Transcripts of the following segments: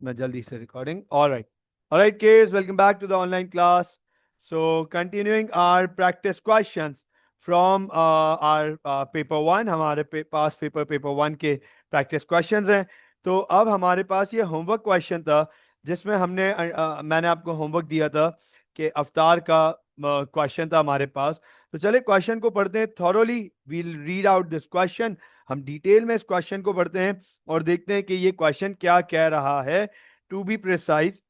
मैं जल्दी से recording. All right, kids. Welcome back to the online class. So continuing our practice questions from our paper one. हमारे पास paper one के practice questions हैं. तो अब हमारे पास ये homework question था जिसमें मैंने आपको homework दिया था कि अवतार का क्वेश्चन था हमारे पास. तो चले क्वेश्चन को पढ़ते हैं thoroughly. We'll read out this question. हम डिटेल में इस क्वेश्चन को पढ़ते हैं और देखते हैं कि ये क्वेश्चन क्या कह रहा है. To be precise,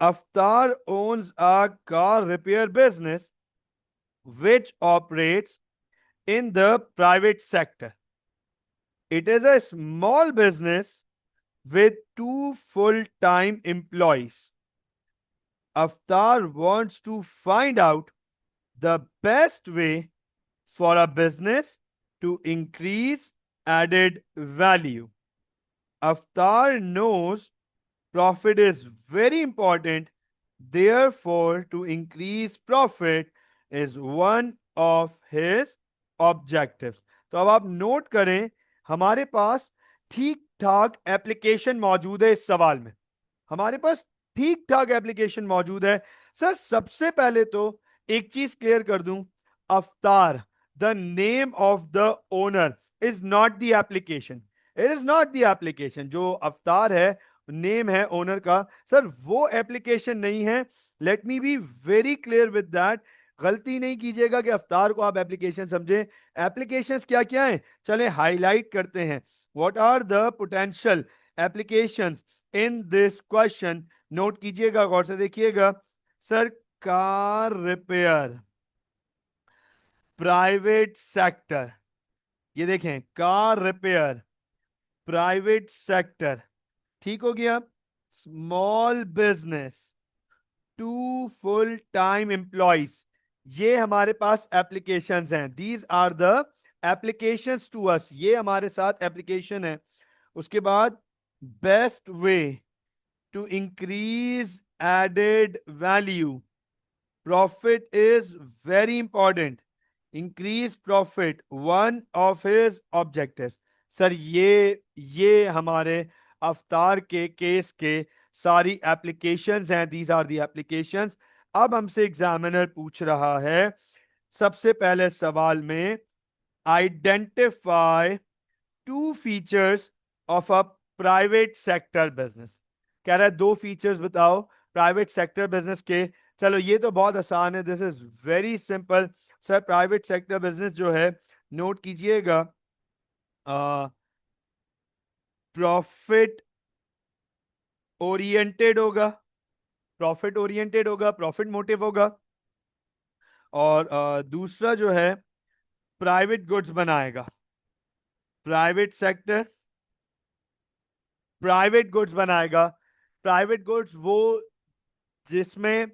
Avtar owns a car repair business which operates in the private sector. It is a small business with 2 full-time employees. Aftar wants to find out the best way for a business to increase added value. Aftar knows profit is very important, therefore, to increase profit is one of his objectives. तो अब आप note करें, हमारे पास ठीक ठाक application मौजूद है. इस सवाल में हमारे पास ठीक ठाक एप्लीकेशन मौजूद है. सर सबसे पहले तो एक चीज क्लियर कर दूं, Avtar the name of the owner is not the application. It is not the application. जो अफ्तार है नेम है ओनर का, सर वो एप्लीकेशन नहीं है. Let me be very clear with that. गलती नहीं कीजिएगा कि अफ्तार को आप एप्लीकेशन समझे. एप्लीकेशंस क्या क्या हैं, चलें हाईलाइट करते हैं. What are the potential applications in this question. Note कीजिएगा, गौर से देखिएगा. Sir car repair, private sector. ये देखें, कार रिपेयर, प्राइवेट सेक्टर. ठीक हो गया. Small business, 2 full time employees. ये हमारे पास एप्लीकेशंस हैं. These are the applications to us. ये हमारे साथ एप्लीकेशन है. उसके बाद best way to increase added value. Profit is very important. Increase profit one of his objectives. Sir ये हमारे अवतार के केस के सारी एप्लीकेशंस हैं. These are the applications. अब हमसे एग्जामिनर पूछ रहा है सबसे पहले सवाल में, identify 2 features of a private sector business. कह रहा है 2 फीचर्स बताओ प्राइवेट सेक्टर बिजनेस के. चलो ये तो बहुत आसान है. This is very simple. Sir private sector business जो है, नोट कीजिएगा, प्रॉफिट ओरिएंटेड होगा. प्रॉफिट ओरिएंटेड होगा, प्रॉफिट मोटिव होगा. और दूसरा जो है, प्राइवेट गुड्स बनाएगा. प्राइवेट सेक्टर प्राइवेट गुड्स बनाएगा. प्राइवेट गुड्स वो जिसमें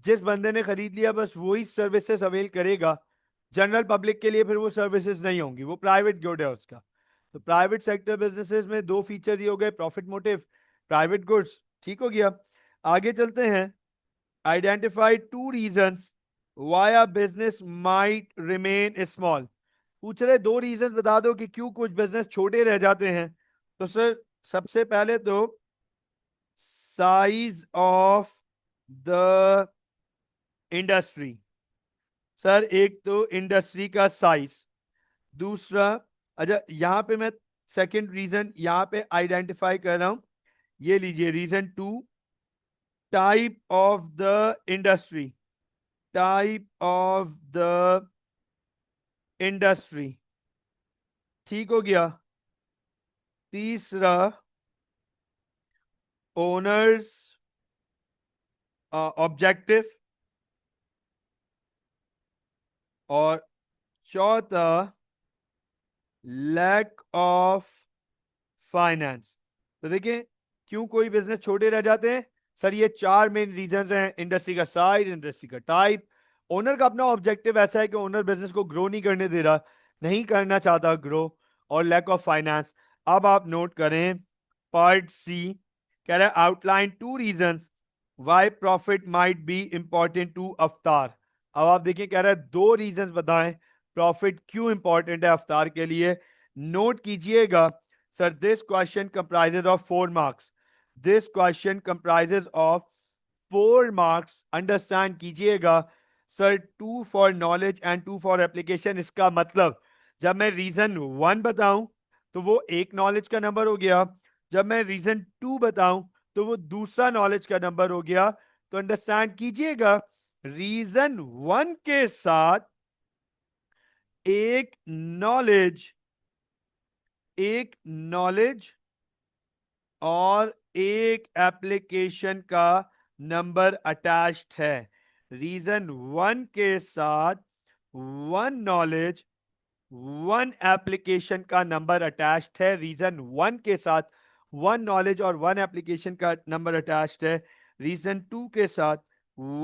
जिस बंदे ने खरीद लिया बस वही सर्विसेज अवेल करेगा. जनरल पब्लिक के लिए फिर वो सर्विसेज नहीं होंगी. वो प्राइवेट गुड है उसका. तो प्राइवेट सेक्टर बिजनेसेस में 2 फीचर्स ये हो गए, प्रॉफिट मोटिव, प्राइवेट गुड्स. ठीक हो गया. आगे चलते हैं. Identify 2 reasons why a business might remain small. पूछ रहे 2 रीजंस बता दो कि क्यों कुछ बिजनेस छोटे रह जाते हैं. तो सर सबसे पहले तो size of the industry. Sir एक तो इंडस्ट्री का साइज. दूसरा, अच्छा यहां पे मैं सेकंड रीजन यहां पे आइडेंटिफाई कर रहा हूं. ये लीजिए reason 2, type of the industry. Type of the industry. ठीक हो गया. तीसरा, ओनर्स ऑब्जेक्टिव. और चौथा, लैक ऑफ फाइनेंस. तो देखिए क्यों कोई बिजनेस छोटे रह जाते हैं. सर ये 4 मेन रीजंस हैं. इंडस्ट्री का साइज, इंडस्ट्री का टाइप, ओनर का अपना ऑब्जेक्टिव ऐसा है कि ओनर बिजनेस को ग्रो नहीं करने दे रहा, नहीं करना चाहता ग्रो, और लैक ऑफ फाइनेंस. अब आप नोट करें पार्ट सी. कह रहा है outline 2 reasons why profit might be important to Avatar. अब आप देखिए कह रहा है 2 रीजंस बताएं प्रॉफिट क्यों इंपॉर्टेंट है अवतार के लिए. नोट कीजिएगा. Sir, this question comprises of 4 marks. This question comprises of 4 marks. Understand कीजिएगा sir, 2 for knowledge and 2 for application. इसका मतलब जब मैं रीजन 1 बताऊं तो वो एक नॉलेज का नंबर हो गया, जब मैं रीजन 2 बताऊं तो वो दूसरा नॉलेज का नंबर हो गया। तो अंडरस्टैंड कीजिएगा, रीजन 1 के साथ एक नॉलेज, एक नॉलेज और एक एप्लीकेशन का नंबर अटैच्ड है। रीजन 1 के साथ 1 नॉलेज, 1 एप्लीकेशन का नंबर अटैच्ड है। रीजन 1 के साथ 1 नॉलेज और 1 एप्लीकेशन का नंबर अटैच्ड है। रीजन 2 के साथ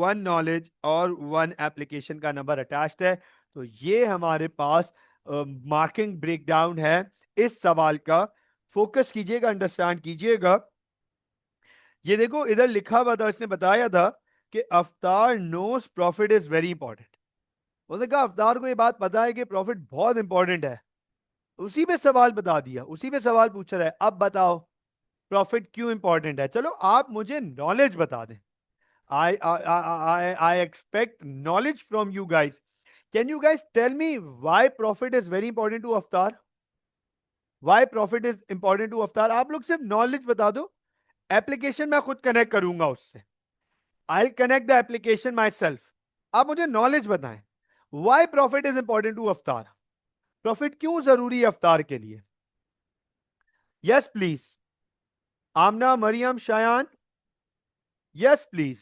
1 नॉलेज और 1 एप्लीकेशन का नंबर अटैच्ड है। तो ये हमारे पास मार्किंग ब्रेकडाउन है इस सवाल का। फोकस कीजिएगा, अंडरस्टैंड कीजिएगा। ये देखो इधर लिखा हुआ था, इसने बताया था कि Avatar knows profit is very important. उसने कहा अवतार को ये बात पता है कि प्रॉफिट बहुत इंपॉर्टेंट है। उसी पे सवाल बता दिया, उसी पे सवाल पूछ रहा है। अब बताओ प्रॉफिट क्यों इंपॉर्टेंट है। चलो आप मुझे नॉलेज बता दें। I expect knowledge from you guys. Can you guys tell me why profit is very important to Avtar? Why profit is important to Avtar? आप लोग सिर्फ नॉलेज बता दो, एप्लीकेशन मैं खुद कनेक्ट करूंगा उससे। I connect the application myself. आप मुझे नॉलेज बताएं, why profit is important to Avatar? प्रॉफिट क्यों जरूरी है अवतार के लिए? Yes please. Amna, Mariam, Shayan, yes please.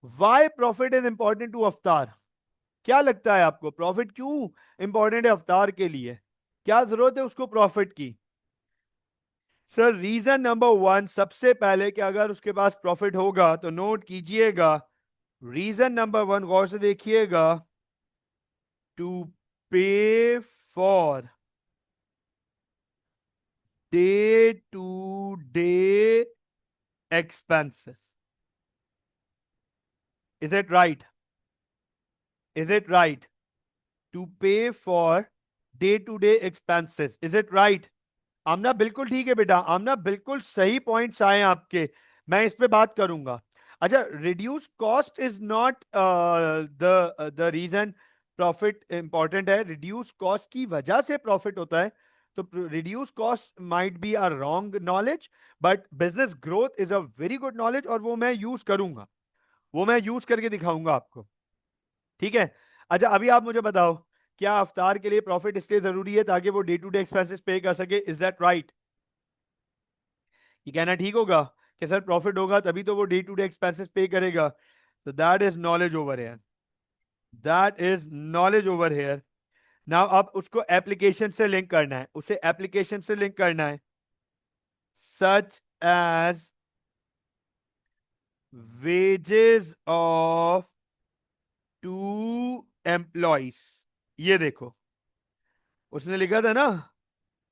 Why profit is important to Avatar? क्या लगता है आपको प्रॉफिट क्यों इंपॉर्टेंट है अवतार के लिए? क्या जरूरत है उसको प्रॉफिट की? सर रीजन नंबर 1, सबसे पहले कि अगर उसके पास प्रॉफिट होगा तो नोट कीजिएगा, रीजन नंबर 1 गौर से देखिएगा, to pay for day to day expenses. Is it right? Is it right? To pay for day to day expenses. Is it right? आमना बिल्कुल ठीक है बेटा, आमना बिल्कुल सही पॉइंट्स आए आपके, मैं इस पे बात करूंगा। अच्छा, reduce cost is not the reason profit important है। रिड्यूस कॉस्ट की वजह से प्रॉफिट होता है। तो reduce cost might be a wrong knowledge, but business growth is a very good knowledge, और वो मैं यूज करूंगा, वो मैं यूज करके दिखाऊंगा आपको। ठीक है। अच्छा अभी आप मुझे बताओ, क्या अवतार के लिए प्रॉफिट इसलिए जरूरी है ताकि वो डे टू डे एक्सपेंसेस पे कर सके? Is that right? ये कहना ठीक होगा कि सर प्रॉफिट होगा तभी तो वो डे टू डे एक्सपेंसेस पे करेगा। तो that is knowledge over hair, that is knowledge over hair. Now अब उसको एप्लीकेशन से लिंक करना है, उसे एप्लीकेशन से लिंक करना है। Such as wages of 2 employees. ये देखो उसने लिखा था ना,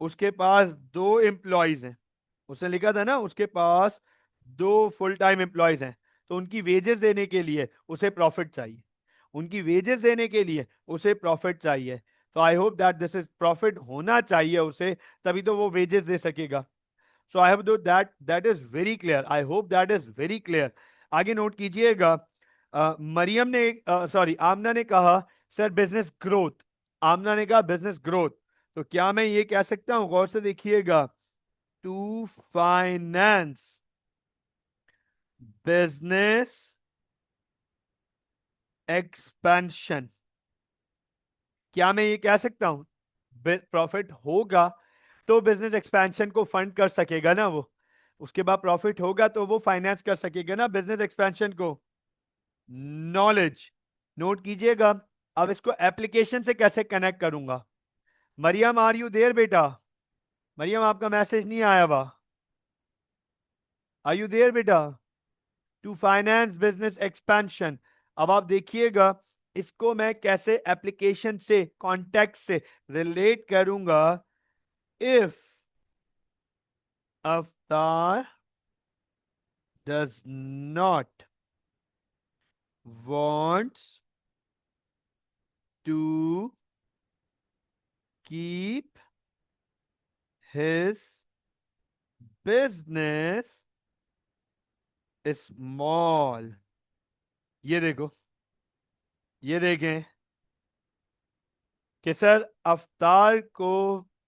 उसके पास 2 एम्प्लॉयज हैं। उसने लिखा था ना उसके पास 2 फुल टाइम एम्प्लॉयज हैं। तो उनकी वेजेस देने के लिए उसे प्रॉफिट चाहिए, उनकी वेजेस देने के लिए उसे प्रॉफिट चाहिए। तो I hope that this is profit होना चाहिए उसे, तभी तो वो वेजेस दे सकेगा। So I hope that is very clear, I hope that is very clear. आगे नोट कीजिएगा। मरियम ने, सॉरी आमना ने कहा सर बिजनेस ग्रोथ। आमना ने कहा बिजनेस ग्रोथ। तो क्या मैं ये कह सकता हूं, गौर से देखिएगा, टू फाइनेंस बिजनेस एक्सपेंशन, क्या मैं ये कह सकता हूं प्रॉफिट होगा तो बिजनेस एक्सपेंशन को फंड कर सकेगा ना वो? उसके बाद प्रॉफिट होगा तो वो फाइनेंस कर सकेगा ना बिजनेस एक्सपेंशन को। नॉलेज नोट कीजिएगा। अब इसको एप्लीकेशन से कैसे कनेक्ट करूंगा? मरियम आर यू देयर बेटा? मरियम आपका मैसेज नहीं आया हुआ, आर यू देयर बेटा? To finance business expansion. अब आप देखिएगा इसको मैं कैसे एप्लीकेशन से, कॉन्टेक्ट से रिलेट करूंगा। इफ अवतार does not wants to keep his business small. ये देखो, ये देखें कि सर अफ्तार को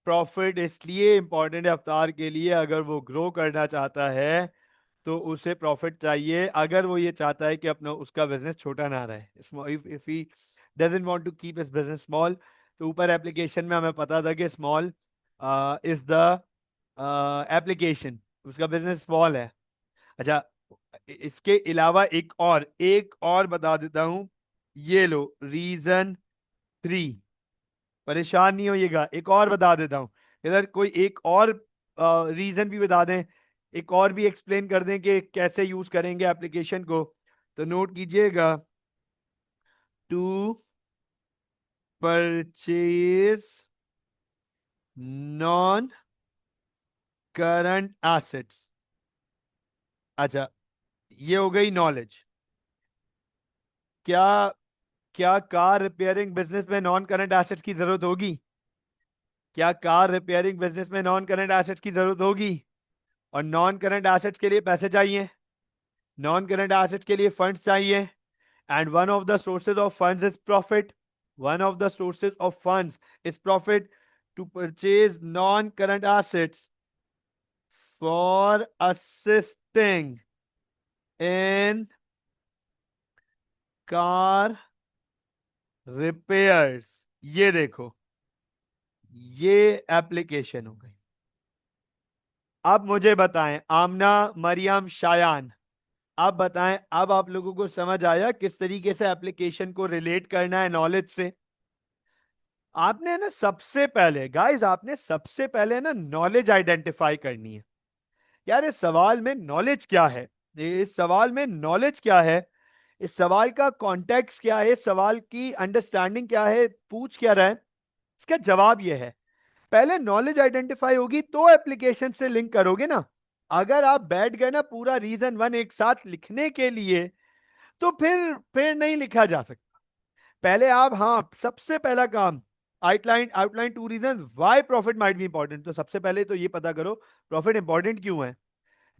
प्रॉफिट इसलिए इंपॉर्टेंट है, अफ्तार के लिए अगर वो ग्रो करना चाहता है तो उसे प्रॉफिट चाहिए। अगर वो ये चाहता है कि अपना उसका बिजनेस छोटा ना रहे, if he doesn't want to keep his business small, तो ऊपर एप्लीकेशन में हमें पता था कि स्मॉल इज द एप्लीकेशन, उसका बिजनेस स्मॉल है। अच्छा, इसके अलावा एक और बता देता हूं, ये लो रीजन 3। परेशान नहीं होइएगा, एक और बता देता हूं। इधर कोई एक और रीजन भी बता दें, एक और भी एक्सप्लेन कर दें कि कैसे यूज करेंगे एप्लीकेशन को, तो नोट कीजिएगा। To purchase non current assets. अच्छा, ये हो गई नॉलेज। क्या क्या कार रिपेयरिंग बिजनेस में नॉन करंट एसेट्स की जरूरत होगी? क्या कार रिपेयरिंग बिजनेस में नॉन करंट एसेट्स की जरूरत होगी? और नॉन करंट एसेट्स के लिए पैसे चाहिए, नॉन करंट एसेट्स के लिए फंड्स चाहिए, and one of the sources of funds is profit. One of the sources of funds is profit. To purchase non-current assets for assisting in car repairs, ये देखो, ये एप्लीकेशन हो गई। अब मुझे बताएं आमना, मरियम, शायान, आप बताएं, अब आप लोगों को समझ आया किस तरीके से एप्लीकेशन को रिलेट करना है नॉलेज से? आपने ना सबसे पहले गाइस, आपने सबसे पहले ना नॉलेज आइडेंटिफाई करनी है। यार इस सवाल में नॉलेज क्या है, इस सवाल में नॉलेज क्या है, इस सवाल का कॉन्टेक्स्ट क्या है, इस सवाल की अंडरस्टैंडिंग क्या है, पूछ क्या रहा है, इसका जवाब यह है। पहले नॉलेज आइडेंटिफाई होगी तो एप्लीकेशन से लिंक करोगे ना। अगर आप बैठ गए ना पूरा रीजन वन एक साथ लिखने के लिए, तो फिर नहीं लिखा जा सकता। पहले आप, हाँ, सबसे पहला काम, outline outline two reason why profit might be important. तो सबसे पहले तो ये पता करो प्रॉफिट इंपॉर्टेंट क्यों है।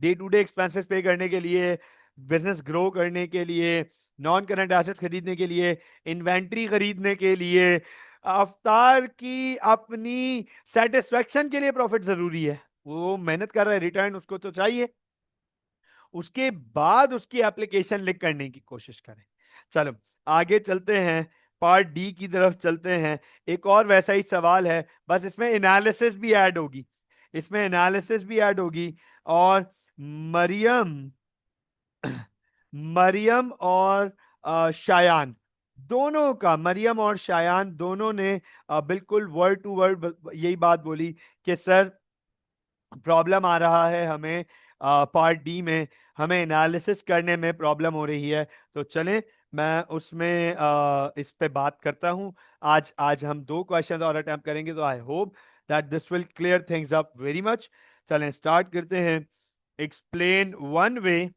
डे टू डे एक्सपेंसेस पे करने के लिए, बिजनेस ग्रो करने के लिए, नॉन करंट एसेट्स खरीदने के लिए, इन्वेंट्री खरीदने के लिए, अवतार की अपनी सेटिस्फेक्शन के लिए प्रॉफिट जरूरी है। वो मेहनत कर रहा है, रिटर्न उसको तो चाहिए। उसके बाद उसकी एप्लीकेशन लिख करने की कोशिश करें। चलो आगे चलते हैं, पार्ट डी की तरफ चलते हैं। एक और वैसा ही सवाल है, बस इसमें एनालिसिस भी ऐड होगी, इसमें एनालिसिस भी ऐड होगी। और मरियम मरियम और शायान दोनों का, मरियम और शायान दोनों ने बिल्कुल वर्ड टू वर्ड यही बात बोली कि सर प्रॉब्लम आ रहा है हमें, पार्ट डी में हमें एनालिसिस करने में प्रॉब्लम हो रही है। तो चलें मैं उसमें इस पे बात करता हूं। आज आज हम 2 क्वेश्चन और अटेम्प्ट करेंगे, तो I hope that this will clear things up very much. चलें स्टार्ट करते हैं। Explain one way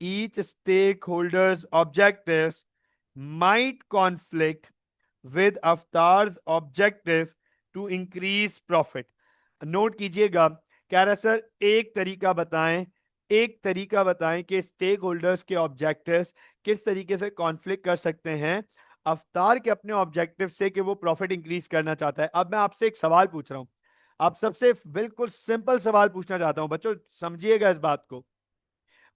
each stakeholder's objectives might conflict with Avatar's objective to increase profit. Note कीजिएगा, कह रहा सर एक तरीका बताएं, एक तरीका बताएं कि स्टेक होल्डर्स के ऑब्जेक्टिव्स किस तरीके से कॉन्फ्लिक्ट कर सकते हैं अवतार के अपने ऑब्जेक्टिव से कि वो प्रॉफिट इंक्रीज करना चाहता है। अब मैं आपसे एक सवाल पूछ रहा हूं, आप सबसे बिल्कुल सिंपल सवाल पूछना चाहता हूं, बच्चों समझिएगा इस बात को।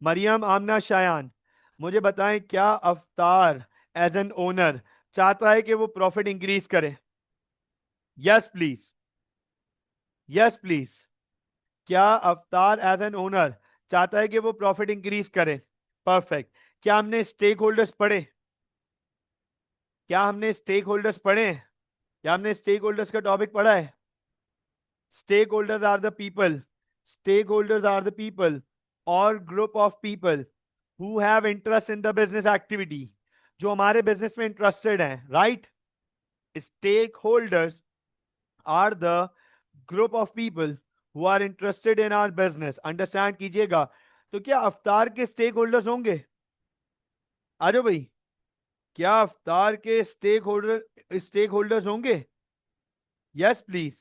मरियम, आमना, शायान, मुझे बताएं क्या अवतार एज एन ओनर चाहता है कि वो प्रॉफिट इंक्रीज करे? Yes please, yes please. क्या अवतार एज एन ओनर चाहता है कि वो प्रॉफिट इंक्रीज करे? परफेक्ट। क्या हमने स्टेक होल्डर्स पढ़े? क्या हमने स्टेक होल्डर्स पढ़े? क्या हमने स्टेक होल्डर्स का टॉपिक पढ़ा है? Stakeholders are the people, stakeholders are the people और group of people who have interest in the business activity, जो हमारे बिजनेस में इंटरेस्टेड हैं, right? Stakeholders are the group of people who are interested in our business. Understand कीजिएगा। तो क्या अवतार के स्टेक होल्डर्स होंगे? आ जाओ भाई, क्या अवतार के स्टेक होल्डर्स होंगे? Yes please.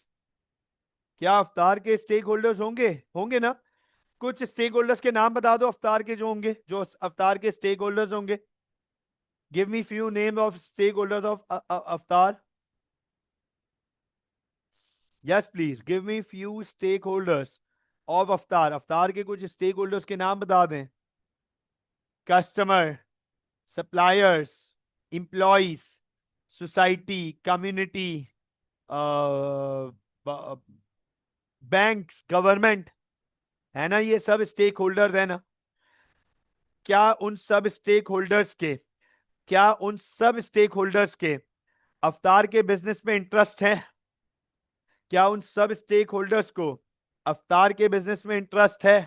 क्या अवतार के स्टेक होल्डर्स होंगे? होंगे ना? कुछ स्टेक होल्डर्स के नाम बता दो अफ्तार के जो होंगे, जो अफ्तार के स्टेक होल्डर्स होंगे. Give me few name of stake holders of अफ्तार. Yes please give me few stake holders of अफ्तार. अफ्तार के कुछ स्टेक होल्डर्स के नाम बता दें. Customer, suppliers, employees, society, community, banks, government, है ना. ये सब स्टेक होल्डर्स है ना. क्या उन सब स्टेक होल्डर्स के, क्या उन सब स्टेक होल्डर्स के अफ्तार के बिजनेस में इंटरेस्ट है? क्या उन सब स्टेक होल्डर्स को अफ्तार के बिजनेस में इंटरेस्ट है?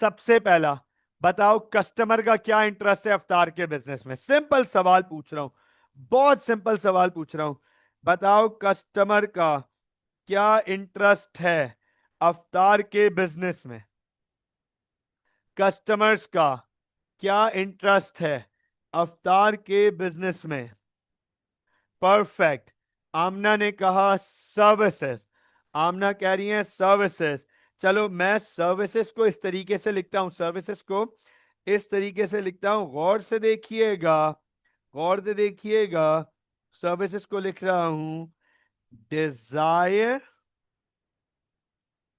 सबसे पहला बताओ कस्टमर का क्या इंटरेस्ट है अफ्तार के बिजनेस में. सिंपल सवाल पूछ रहा हूं, बहुत सिंपल सवाल पूछ रहा हूं. बताओ कस्टमर का क्या इंटरेस्ट है अफ्तार के बिजनेस में. कस्टमर्स का क्या इंटरेस्ट है अफ्तार के बिजनेस में. परफेक्ट. आमना ने कहा सर्विसेज. आमना कह रही है सर्विसेज. चलो मैं सर्विसेज को इस तरीके से लिखता हूं, सर्विसेज को इस तरीके से लिखता हूं. गौर से देखिएगा, गौर से देखिएगा. सर्विसेज को लिख रहा हूं desire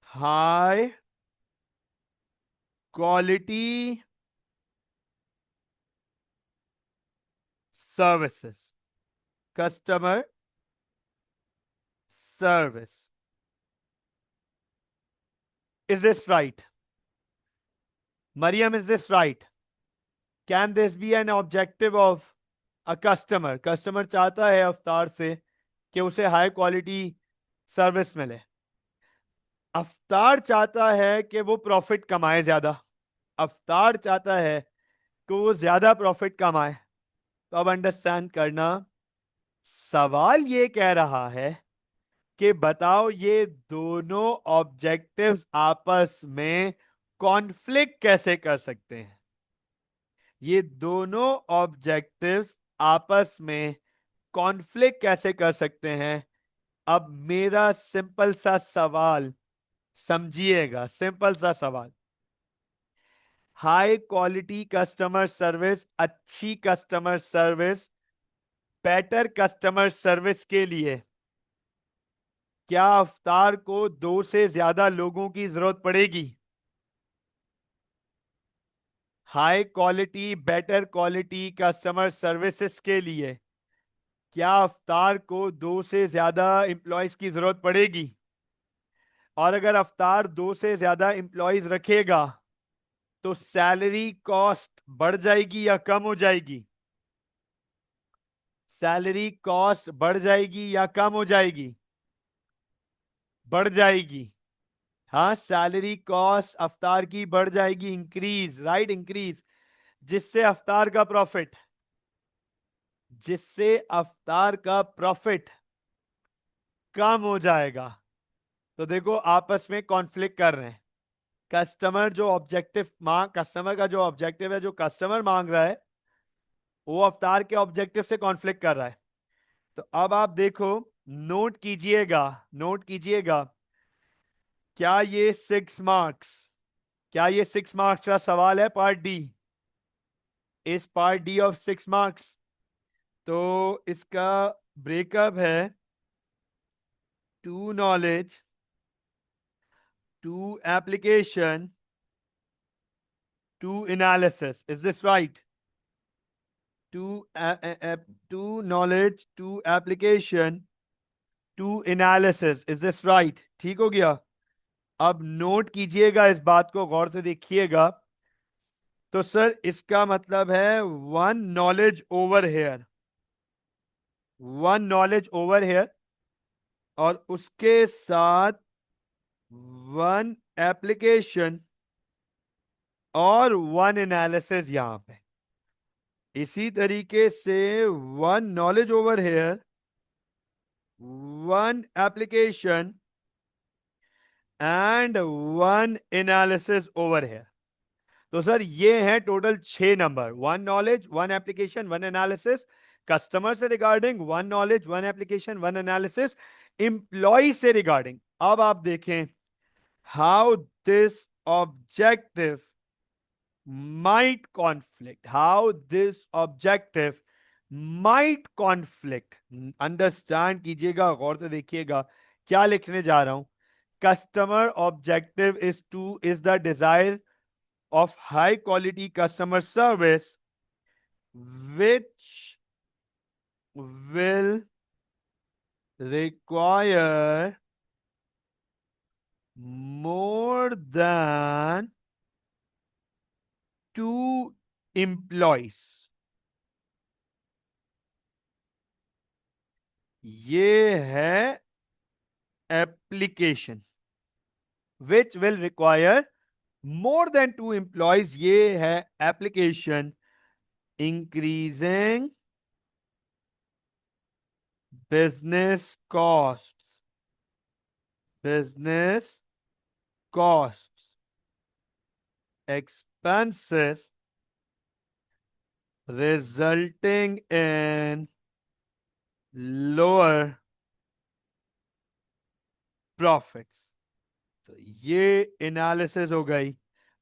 high quality services, customer service. Is this right? Mariam, is this right? Can this be an objective of a customer? Customer चाहता है अफ्तार से कि उसे हाई क्वालिटी सर्विस मिले. अफ्तार चाहता है कि वो प्रॉफिट कमाए ज्यादा. अफ्तार चाहता है कि वो ज्यादा प्रॉफिट कमाए. तो अब अंडरस्टैंड करना, सवाल ये कह रहा है कि बताओ ये दोनों ऑब्जेक्टिव्स आपस में कॉन्फ्लिक्ट कैसे कर सकते हैं. ये दोनों ऑब्जेक्टिव्स आपस में कॉन्फ्लिक्ट कैसे कर सकते हैं. अब मेरा सिंपल सा सवाल समझिएगा, सिंपल सा सवाल. हाई क्वालिटी कस्टमर सर्विस, अच्छी customer service, better customer service के लिए क्या अफ्तार को 2 से ज्यादा लोगों की जरूरत पड़ेगी? High quality better quality customer services के लिए क्या अफ्तार को 2 से ज्यादा एम्प्लॉयज की जरूरत पड़ेगी? और अगर अफ्तार 2 से ज्यादा एम्प्लॉयज रखेगा तो सैलरी कॉस्ट बढ़ जाएगी या कम हो जाएगी? सैलरी कॉस्ट बढ़ जाएगी या कम हो जाएगी? बढ़ जाएगी. हाँ, सैलरी कॉस्ट अफ्तार की बढ़ जाएगी, इंक्रीज, राइट, इंक्रीज. जिससे अफ्तार का प्रॉफिट, जिससे अफ्तार का प्रॉफिट कम हो जाएगा. तो देखो आपस में कॉन्फ्लिक्ट कर रहे हैं. कस्टमर जो ऑब्जेक्टिव मांग, कस्टमर का जो ऑब्जेक्टिव है, जो कस्टमर मांग रहा है, वो अफ्तार के ऑब्जेक्टिव से कॉन्फ्लिक्ट कर रहा है. तो अब आप देखो, नोट कीजिएगा, नोट कीजिएगा. क्या ये 6 मार्क्स, क्या ये 6 मार्क्स का सवाल है पार्ट डी? इस पार्ट डी ऑफ 6 मार्क्स. तो इसका ब्रेकअप है two knowledge, two application, two analysis. Is this right? Two knowledge, two application, two analysis. Is this right? ठीक हो गया. अब नोट कीजिएगा, इस बात को गौर से देखिएगा. तो सर इसका मतलब है 1 knowledge over here, 1 knowledge over hair, और उसके साथ 1 एप्लीकेशन और 1 एनालिसिस यहां पे. इसी तरीके से 1 knowledge over here, 1 application and 1 analysis over here. तो सर ये है total 6 number. 1 knowledge, 1 application, 1 analysis. Customer से regarding 1 knowledge, 1 application, 1 analysis. Employee से रिगार्डिंग अब आप देखें how this objective might conflict, how this objective might conflict. Understand कीजिएगा, गौर से देखिएगा क्या लिखने जा रहा हूं. Customer objective is the desire of high quality customer service which will require more than 2 employees. ये है application. which will require more than 2 employees. ये है application. increasing business costs, expenses resulting in lower profits. तो ये analysis हो गई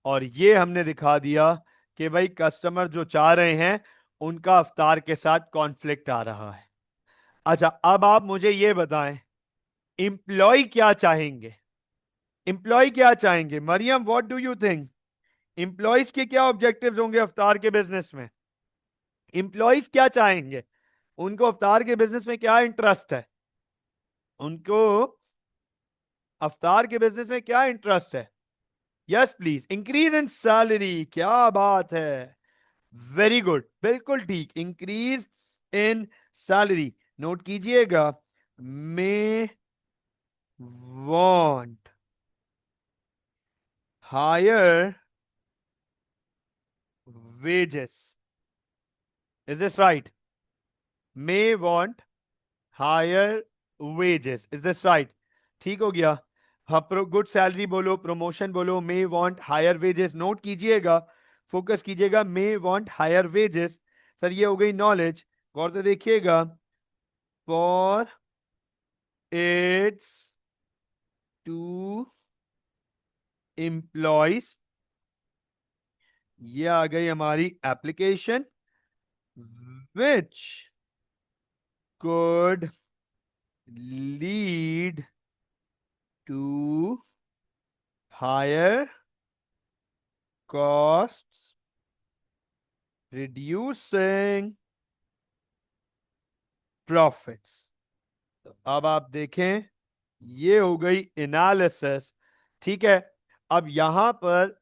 और ये हमने दिखा दिया कि भाई कस्टमर जो चाह रहे हैं उनका अफ्तार के साथ कॉन्फ्लिक्ट आ रहा है. अच्छा, अब आप मुझे ये बताएं एम्प्लॉय क्या चाहेंगे. एम्प्लॉय क्या चाहेंगे Mariam, what do you think? Employees के क्या ऑब्जेक्टिव्स होंगे अफ्तार के बिजनेस में? एम्प्लॉयज क्या चाहेंगे? उनको अफ्तार के बिजनेस में क्या इंटरेस्ट है? उनको अफ्तार के बिजनेस में क्या इंटरेस्ट है? Yes please, increase in salary. क्या बात है, वेरी गुड, बिल्कुल ठीक, इंक्रीज इन सैलरी. नोट कीजिएगा, may want higher wages. Is this right? May want higher wages. Is this right? ठीक हो गया. हाँ, गुड सैलरी बोलो, प्रमोशन बोलो, may want higher wages. Note कीजिएगा, फोकस कीजिएगा, may want higher wages. Sir ये हो गई नॉलेज. गौर से देखिएगा, फॉर इट्स टू एम्प्लॉयज. ये आ गई हमारी application which could lead to higher costs, reducing profits. तो अब आप देखें, ये हो गई एनालिसिस. ठीक है, अब यहां पर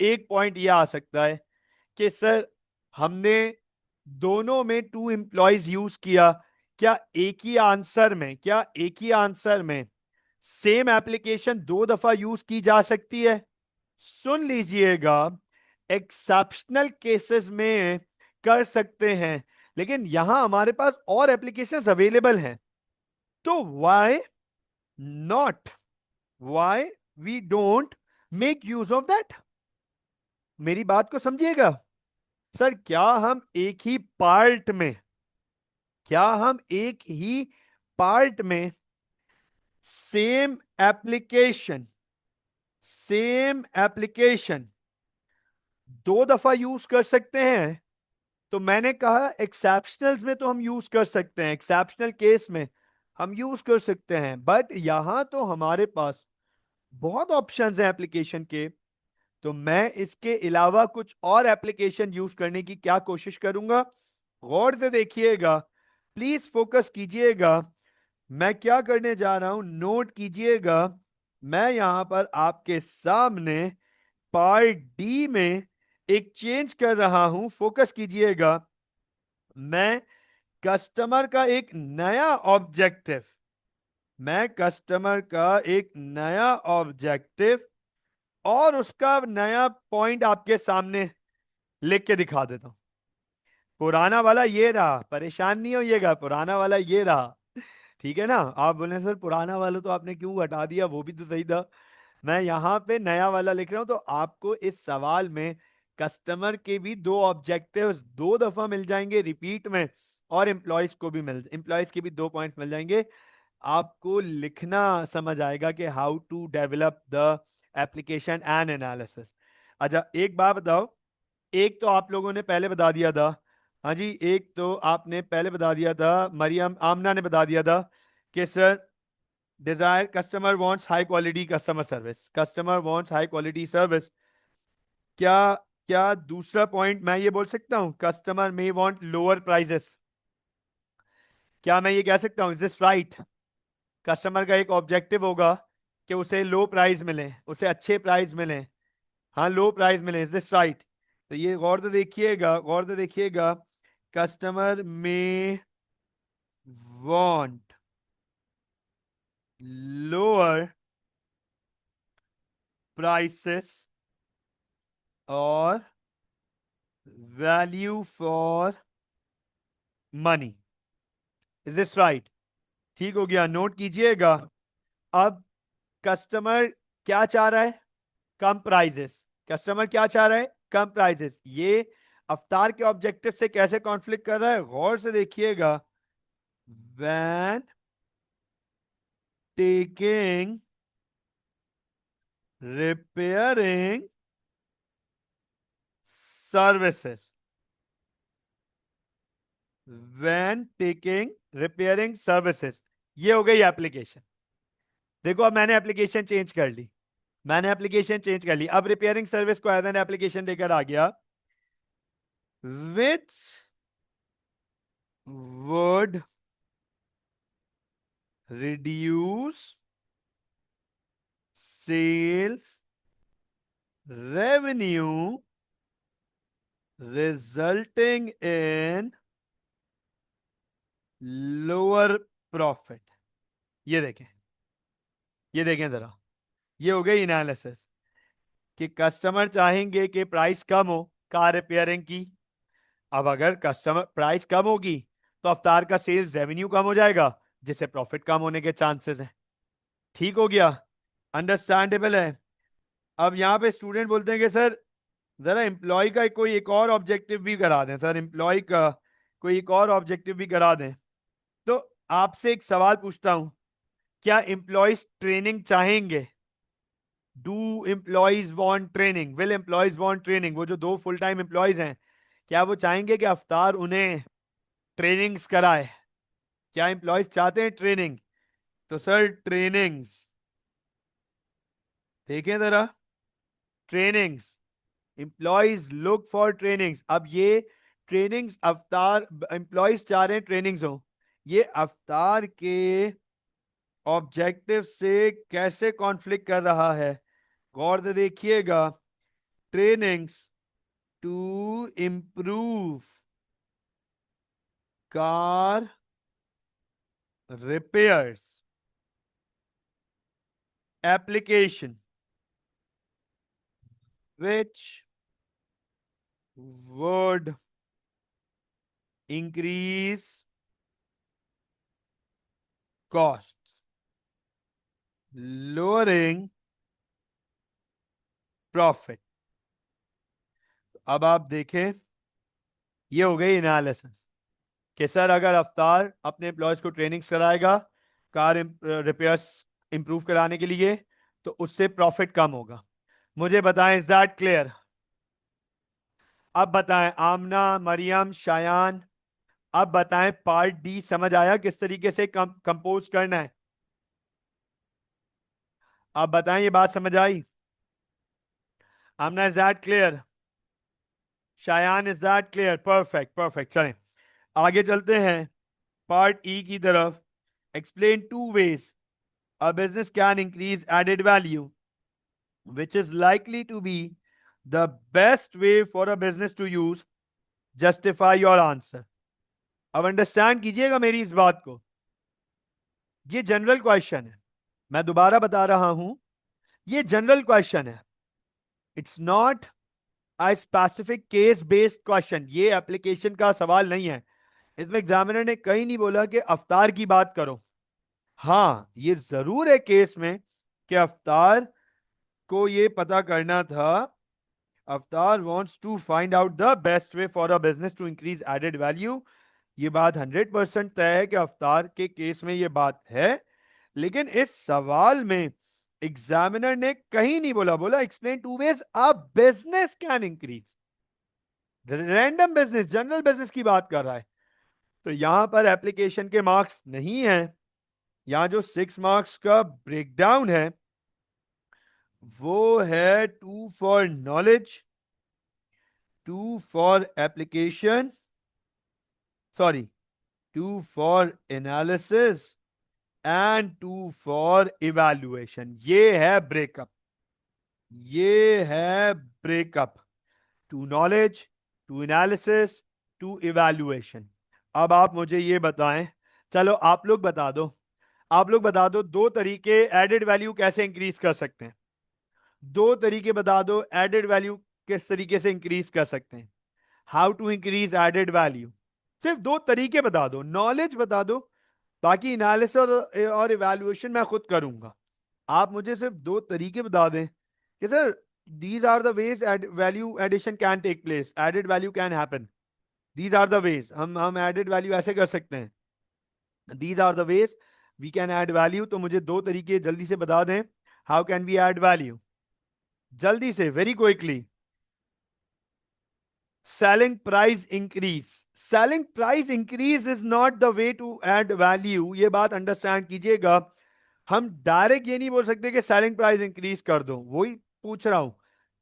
एक पॉइंट ये आ सकता है कि सर हमने दोनों में 2 एम्प्लॉयज यूज किया, क्या एक ही आंसर में सेम एप्लीकेशन 2 दफा यूज की जा सकती है? सुन लीजिएगा, एक्सेप्शनल केसेस में कर सकते हैं, लेकिन यहां हमारे पास और एप्लीकेशंस अवेलेबल हैं. तो not why we don't make use of that. मेरी बात को समझिएगा. सर क्या हम एक ही पार्ट में सेम एप्लीकेशन 2 दफा यूज कर सकते हैं? तो मैंने कहा एक्सेप्शनल्स में तो हम यूज कर सकते हैं, एक्सेप्शनल केस में हम यूज कर सकते हैं, बट यहां तो हमारे पास बहुत ऑप्शंस हैं एप्लीकेशन के. तो मैं इसके अलावा कुछ और एप्लीकेशन यूज करने की क्या कोशिश करूंगा. गौर से देखिएगा, प्लीज फोकस कीजिएगा. मैं क्या करने जा रहा हूं, नोट कीजिएगा. मैं यहां पर आपके सामने पार्ट डी में एक चेंज कर रहा हूं. फोकस कीजिएगा, मैं कस्टमर का एक नया ऑब्जेक्टिव और उसका नया पॉइंट आपके सामने लिख के दिखा देता हूं. पुराना वाला ये रहा, परेशान नहीं होइएगा, पुराना वाला ये रहा. ठीक है ना. आप बोले सर पुराना वाला तो आपने क्यों हटा दिया, वो भी तो सही था. मैं यहां पे नया वाला लिख रहा हूं, तो आपको इस सवाल में कस्टमर के भी 2 ऑब्जेक्टिव्स 2 दफा मिल जाएंगे रिपीट में, और एम्प्लॉयज के भी 2 पॉइंट्स मिल जाएंगे. आपको लिखना समझ आएगा कि how to develop the application and analysis. अच्छा एक बात बताओ, एक तो आप लोगों ने पहले बता दिया था, हाँ जी, एक तो आपने पहले बता दिया था, मरियम आमना ने बता दिया था कि sir desire customer wants high quality customer service, customer wants high quality service. क्या क्या दूसरा पॉइंट मैं ये बोल सकता हूं, customer may want lower prices? क्या मैं ये कह सकता हूं, इज दिस राइट? कस्टमर का एक ऑब्जेक्टिव होगा कि उसे लो प्राइस मिले, उसे अच्छे प्राइस मिले, हाँ लो प्राइस मिले, इज दिस राइट? तो ये गौर से देखिएगा, गौर से देखिएगा, कस्टमर में वांट लोअर प्राइसेस और value for money, is this right? ठीक हो गया, नोट कीजिएगा। अब कस्टमर क्या चाह रहा है? कम प्राइजेस। कस्टमर क्या चाह रहा है? कम प्राइजेस। ये अवतार के ऑब्जेक्टिव से कैसे कॉन्फ्लिक्ट कर रहा है, गौर से देखिएगा। When taking repairing services, when taking repairing services, ये हो गई एप्लीकेशन। देखो अब मैंने एप्लीकेशन चेंज कर ली, मैंने एप्लीकेशन चेंज कर ली, अब रिपेयरिंग सर्विस को एज एन एप्लीकेशन लेकर आ गया, which would reduce sales revenue resulting in lower profit। ये देखें, ये देखें जरा, ये हो गई एनालिसिस कि कस्टमर चाहेंगे कि प्राइस कम हो कार रिपेयरिंग की। अब अगर कस्टमर प्राइस कम होगी तो अवतार का सेल्स रेवेन्यू कम हो जाएगा, जिससे प्रॉफिट कम होने के चांसेस हैं। ठीक हो गया, अंडरस्टैंडेबल है। अब यहां पे स्टूडेंट बोलते हैं कि सर जरा एम्प्लॉय का कोई एक और ऑब्जेक्टिव भी करा दें, सर एम्प्लॉय का कोई एक और ऑब्जेक्टिव भी करा दें। तो आपसे एक सवाल पूछता हूं, क्या एम्प्लॉयज ट्रेनिंग चाहेंगे? Do employees want training? Will employees want training? वो जो दो फुल टाइम एम्प्लॉयज हैं, क्या वो चाहेंगे कि अफ्तार उन्हें ट्रेनिंग्स कराए? क्या एम्प्लॉयज चाहते हैं ट्रेनिंग? तो सर ट्रेनिंग्स, देखें जरा, trainings, employees look for trainings. अब ये ट्रेनिंग्स अवतार, एम्प्लॉयज चाह रहे हैं ट्रेनिंग्स हो, ये अवतार के ऑब्जेक्टिव से कैसे कॉन्फ्लिक्ट कर रहा है? गौर से देखिएगा, trainings to improve car repairs application which would increase costs, lowering profit। अब आप देखें, ये हो गई एनालिसिस कि सर अगर अवतार अपने एम्प्लॉयज को ट्रेनिंग्स कराएगा कार रिपेयर्स इंप्रूव कराने के लिए, तो उससे प्रॉफिट कम होगा। मुझे बताएं, इज दैट क्लियर? अब बताएं आमना, मरियम, शायान, अब बताएं पार्ट डी समझ आया किस तरीके से कंपोज करना है? आप बताएं ये बात समझ आई? Amna, is that clear? Shayan, is that clear? Perfect perfect, चलें आगे चलते हैं पार्ट ई की तरफ। Explain two ways a business can increase added value, which is likely to be the best way for a business to use। justify your answer। अब understand कीजिएगा मेरी इस बात को, ये जनरल क्वेश्चन है, मैं दोबारा बता रहा हूं, ये जनरल क्वेश्चन है, it's not a specific case based question, ये एप्लीकेशन का सवाल नहीं है। इसमें एग्जामिनर ने कहीं नहीं बोला कि अवतार की बात करो। हाँ ये जरूर है केस में कि अवतार को ये पता करना था, अवतार wants to find out the best way for a business to increase added value। ये बात 100% तय है कि अवतार के केस में ये बात है, लेकिन इस सवाल में एग्जामिनर ने कहीं नहीं बोला, बोला explain two ways a business can increase. Random business, general business की बात कर रहा है। तो यहां पर एप्लीकेशन के मार्क्स नहीं है। यहां जो 6 मार्क्स का ब्रेकडाउन है वो है 2 for knowledge, 2 for application, sorry 2 for analysis and 2 for evaluation. ये है ब्रेकअप, ये है breakup. Two knowledge, two analysis, two evaluation. अब आप मुझे ये बताएं, चलो आप लोग बता दो, आप लोग बता दो दो तरीके एडेड वैल्यू कैसे इंक्रीज कर सकते हैं। दो तरीके बता दो एडेड वैल्यू किस तरीके से इंक्रीज कर सकते हैं। How to increase added value. सिर्फ दो तरीके बता दो, नॉलेज बता दो, बाकी एनालिसिस और इवैल्यूएशन मैं खुद करूंगा। आप मुझे सिर्फ दो तरीके बता दें कि sir these are the ways value addition can take place, added value can happen. These are the ways, हम एडेड वैल्यू ऐसे कर सकते हैं। These are the ways we can add value. तो मुझे दो तरीके जल्दी से बता दें, how can we add value, जल्दी से, very quickly. selling price increase, selling price increase is not the way to add value। ये बात अंडरस्टैंड कीजिएगा। हम डायरेक्ट ये नहीं बोल सकते कि सेलिंग प्राइस इंक्रीज कर दो, वही पूछ रहा हूं।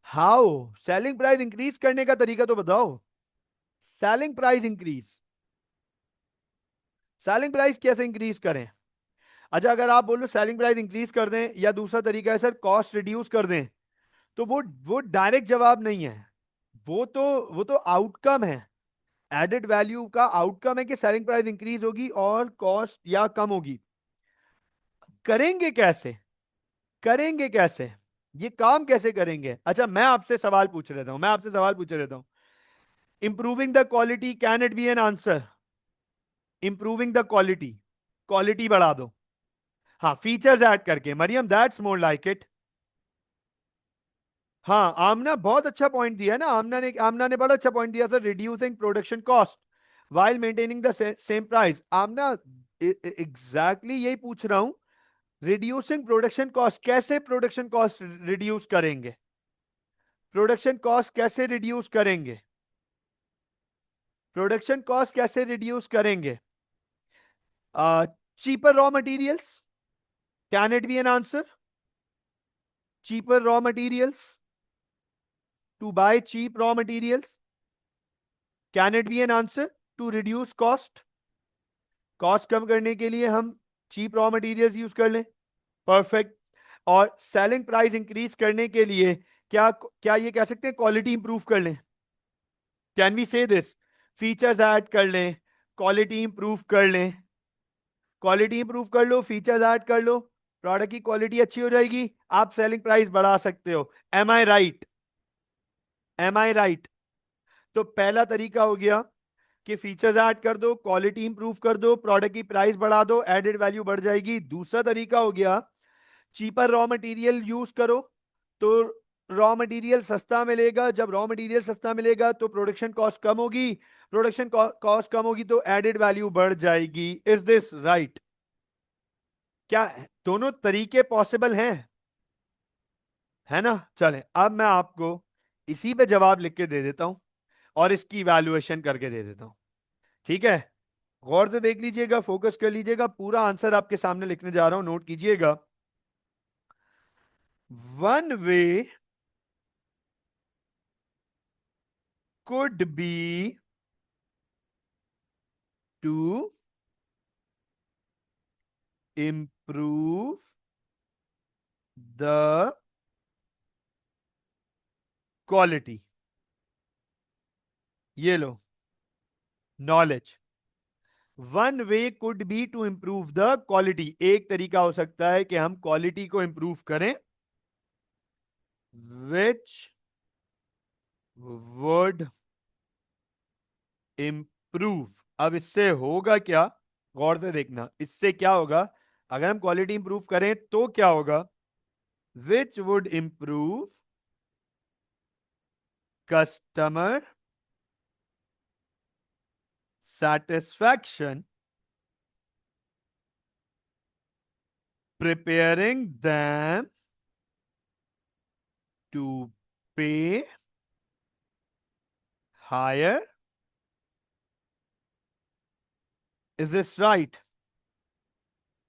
हाउ, सेलिंग प्राइस इंक्रीज करने का तरीका तो बताओ। Selling price increase, selling price कैसे इंक्रीज करें। अच्छा, अगर आप बोलो सेलिंग प्राइस इंक्रीज कर दें, या दूसरा तरीका है सर कॉस्ट रिड्यूस कर दें, तो वो डायरेक्ट जवाब नहीं है। वो तो आउटकम है। एडेड वैल्यू का आउटकम है कि सेलिंग प्राइस इंक्रीज होगी और कॉस्ट या कम होगी। करेंगे कैसे, करेंगे कैसे, ये काम कैसे करेंगे। अच्छा, मैं आपसे सवाल पूछ लेता हूं, मैं आपसे सवाल पूछ लेता हूं। Improving the quality, can it be an answer. Improving the quality, quality बढ़ा दो। हाँ, फीचर्स ऐड करके, Mariam that's more like it. हाँ, आमना बहुत अच्छा पॉइंट दिया ना, आमना ने बड़ा अच्छा पॉइंट दिया था, reducing production cost while maintaining the same price। Amna exactly यही पूछ रहा हूं। रिड्यूसिंग प्रोडक्शन कॉस्ट, कैसे प्रोडक्शन कॉस्ट रिड्यूस करेंगे, प्रोडक्शन कॉस्ट कैसे रिड्यूस करेंगे, प्रोडक्शन कॉस्ट कैसे रिड्यूस करेंगे। Cheaper raw materials, can it be an answer. Cheaper raw materials, to buy cheap raw materials, can it be an answer to reduce cost. Cost कम करने के लिए हम cheap raw materials use कर लें, perfect. और selling price increase करने के लिए क्या क्या ये कह सकते हैं क्वालिटी इंप्रूव कर लें। कैन वी से दिस, फीचर्स ऐड कर लें, क्वालिटी इंप्रूव कर लें, क्वालिटी इंप्रूव कर लो, फीचर्स ऐड कर लो, प्रोडक्ट की क्वालिटी अच्छी हो जाएगी, आप सेलिंग प्राइस बढ़ा सकते हो। एम आई राइट, एम आई राइट। तो पहला तरीका हो गया कि फीचर्स ऐड कर दो, क्वालिटी इंप्रूव कर दो, प्रोडक्ट की प्राइस बढ़ा दो, एडेड वैल्यू बढ़ जाएगी। दूसरा तरीका हो गया चीपर रॉ मटेरियल यूज करो, तो रॉ मटेरियल सस्ता मिलेगा, जब रॉ मटेरियल सस्ता मिलेगा तो प्रोडक्शन कॉस्ट कम होगी, प्रोडक्शन कॉस्ट कम होगी तो एडेड वैल्यू बढ़ जाएगी। Is this right. क्या दोनों तरीके पॉसिबल हैं, है ना। चलें, अब मैं आपको इसी पे जवाब लिख के दे देता हूं और इसकी इवैल्यूएशन करके दे देता हूं, ठीक है। गौर से देख लीजिएगा, फोकस कर लीजिएगा, पूरा आंसर आपके सामने लिखने जा रहा हूं, नोट कीजिएगा। One way could be to improve the quality। ये लो, knowledge. One way could be to improve the quality, एक तरीका हो सकता है कि हम क्वालिटी को इंप्रूव करें, विच वुड इंप्रूव। अब इससे होगा क्या, गौर से देखना, इससे क्या होगा, अगर हम क्वालिटी इंप्रूव करें तो क्या होगा, which would improve customer satisfaction, preparing them to pay higher. Is this right?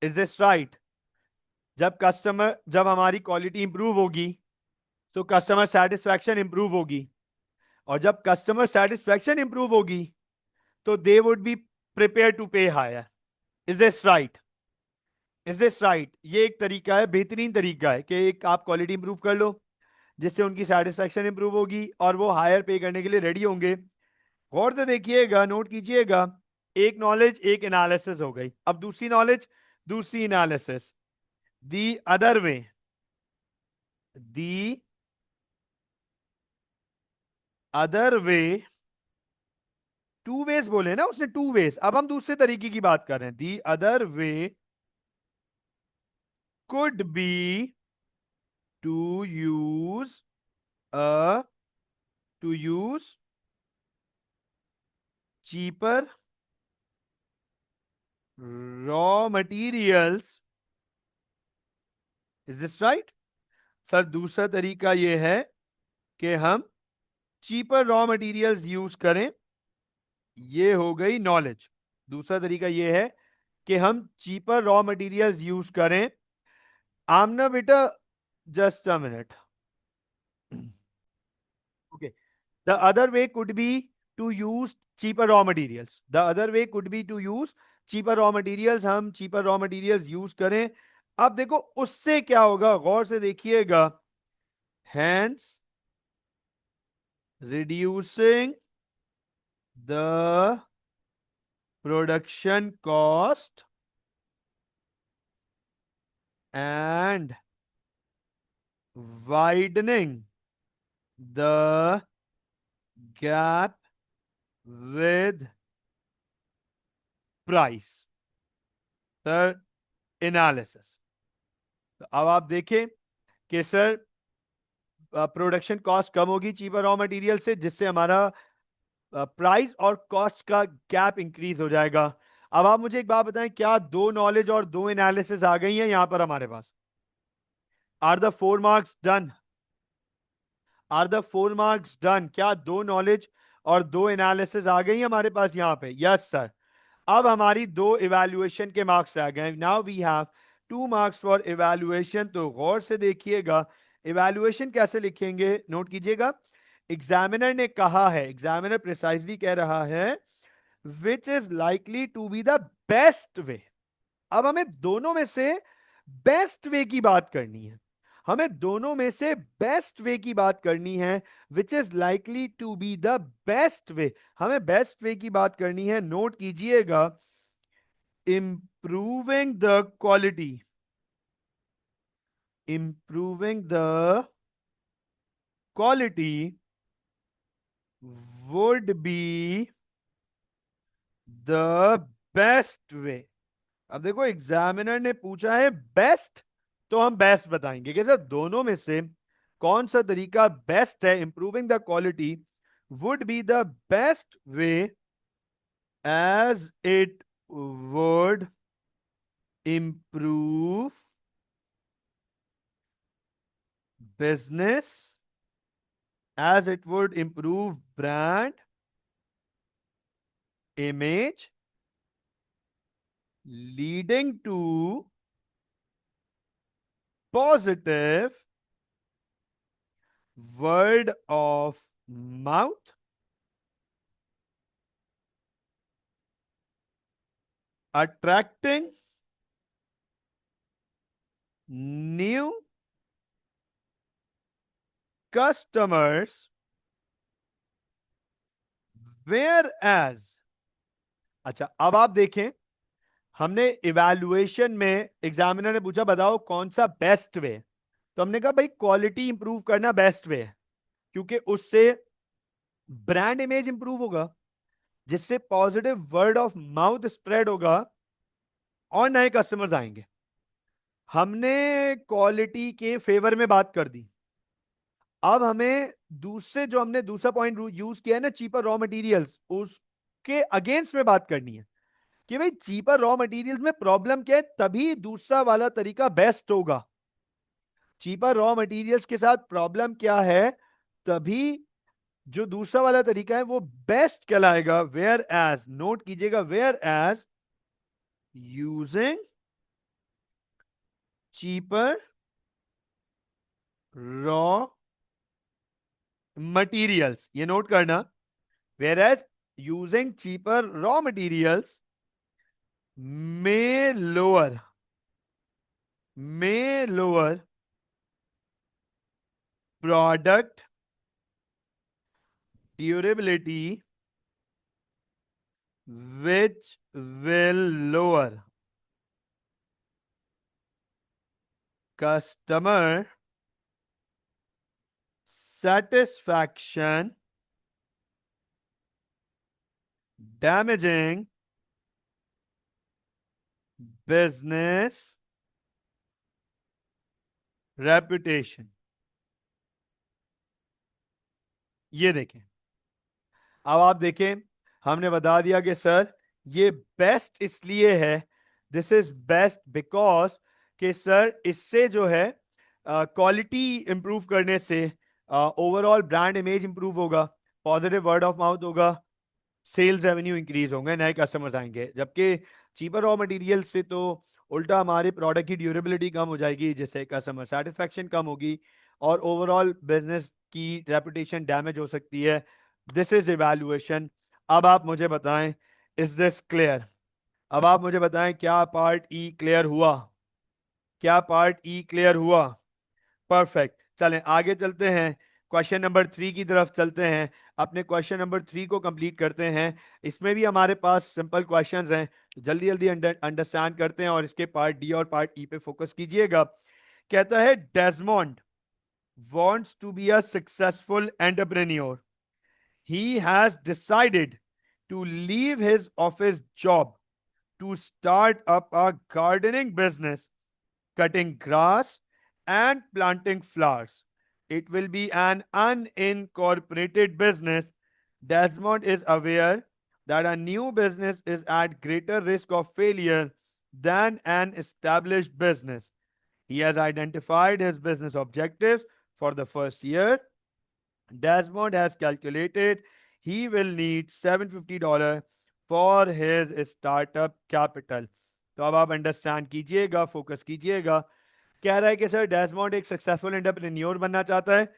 Is this right? जब हमारी क्वालिटी इंप्रूव होगी तो कस्टमर सेटिस्फैक्शन इंप्रूव होगी, और जब कस्टमर सेटिस्फैक्शन इंप्रूव होगी तो they would be prepare to pay higher. Is this right? Is this right? ये एक तरीका है, बेहतरीन तरीका है कि एक आप क्वालिटी इंप्रूव कर लो जिससे उनकी सेटिस्फैक्शन इंप्रूव होगी और वो हायर पे करने के लिए रेडी होंगे. गौर से देखिएगा, नोट कीजिएगा, एक नॉलेज एक एनालिसिस हो गई. अब दूसरी नॉलेज दूसरी analysis. The other way, the other way, two ways बोले ना उसने, टू वेज. अब हम दूसरे तरीके की बात कर रहे हैं. The other way could be to use a to use cheaper raw materials. Is this right? Sir दूसरा तरीका यह है कि हम चीपर रॉ मटेरियल्स यूज करें. ये हो गई नॉलेज. दूसरा तरीका यह है कि हम चीपर रॉ मटेरियल्स यूज करें. आमना बेटा, just a minute. Okay. The other way could be to use cheaper raw materials. The other way could be to use cheaper raw materials. हम cheaper raw materials यूज करें. अब देखो उससे क्या होगा, गौर से देखिएगा. Hence reducing the production cost and widening the gap with price. Sir analysis. तो अब आप देखें कि सर प्रोडक्शन कॉस्ट कम होगी चीपर रॉ मटेरियल से, जिससे हमारा प्राइस और कॉस्ट का गैप इंक्रीज हो जाएगा. अब आप मुझे एक बात बताएं, क्या दो नॉलेज और दो एनालिसिस आ गई हैं यहां पर हमारे पास? Are the 4 marks done? Are the 4 marks done? क्या दो नॉलेज और दो एनालिसिस आ गई हमारे पास यहां पे? Yes sir. अब हमारी दो इवैल्यूएशन के मार्क्स आ गए. Now we have 2 marks for evaluation. तो गौर से देखिएगा, इवैल्यूएशन कैसे लिखेंगे, नोट कीजिएगा. एग्जामिनर ने कहा है, एग्जामिनर प्रिसाइजली कह रहा है, which is likely to be the best way. अब हमें दोनों में से बेस्ट वे की बात करनी है. हमें दोनों में से बेस्ट वे की बात करनी है. Which is likely to be the best way. हमें बेस्ट वे की बात करनी है. नोट कीजिएगा, improving the quality, improving the quality would be the best way. अब देखो एग्जामिनर ने पूछा है बेस्ट, तो हम बेस्ट बताएंगे कि सर दोनों में से कौन सा तरीका बेस्ट है. Improving the quality would be the best way as it would improve business, as it would improve brand image, leading to positive word of mouth, attracting new customers, whereas. अच्छा, अब आप देखें, हमने इवैल्यूएशन में examiner ने पूछा बताओ कौन सा बेस्ट वे. तो हमने कहा भाई क्वालिटी इंप्रूव करना बेस्ट वे है, क्योंकि उससे ब्रांड इमेज इंप्रूव होगा, जिससे positive word of mouth spread होगा और नए कस्टमर्स आएंगे. हमने क्वालिटी के फेवर में बात कर दी. अब हमें दूसरे, जो हमने दूसरा पॉइंट यूज किया है ना, चीपर रॉ मटेरियल्स, उसके अगेंस्ट में बात करनी है कि भाई चीपर रॉ मटेरियल्स में प्रॉब्लम क्या है, तभी दूसरा वाला तरीका बेस्ट होगा. चीपर रॉ मटेरियल्स के साथ प्रॉब्लम क्या है, तभी जो दूसरा वाला तरीका है वो बेस्ट कहलाएगा। वेयर एज, नोट कीजिएगा, whereas using cheaper raw materials, ये नोट करना, whereas using cheaper raw materials may lower product durability, which will lower customer satisfaction, damaging business reputation। ये देखें, अब आप देखें, हमने बता दिया कि सर ये बेस्ट इसलिए है, दिस इज बेस्ट बिकॉज कि सर इससे जो है क्वालिटी इंप्रूव करने से ओवरऑल ब्रांड इमेज इंप्रूव होगा, पॉजिटिव वर्ड ऑफ माउथ होगा, सेल्स रेवेन्यू इंक्रीज होंगे, नए कस्टमर्स आएंगे। जबकि चीपर रॉ मटेरियल से तो उल्टा हमारे प्रोडक्ट की ड्यूरेबिलिटी कम हो जाएगी, जिससे कस्टमर सेटिस्फेक्शन कम होगी और ओवरऑल बिजनेस की रेपुटेशन डैमेज हो सकती है। This is evaluation. अब आप मुझे बताएं, इज दिस क्लियर? अब आप मुझे बताएं, क्या पार्ट ई क्लियर हुआ? क्या पार्ट ई क्लियर हुआ? परफेक्ट। चलें आगे चलते हैं, क्वेश्चन नंबर 3 की तरफ चलते हैं, अपने क्वेश्चन नंबर 3 को कंप्लीट करते हैं। इसमें भी हमारे पास सिंपल क्वेश्चंस हैं, तो जल्दी जल्दी अंडरस्टैंड करते हैं और इसके पार्ट डी और पार्ट ई पे फोकस कीजिएगा। कहता है डेजमोंड wants to be a successful entrepreneur. He has decided to leave his office job to start up a gardening business, cutting grass and planting flowers. It will be an unincorporated business. Desmond is aware that a new business is at greater risk of failure than an established business. He has identified his business objectives for the first year. Desmond has calculated he will need $750 for his startup capital. तो अब आप understand कीजिएगा, focus कीजिएगा। कह रहा है कि sir डेजमोंड एक सक्सेसफुल एंटरप्रेन्योर बनना चाहता है।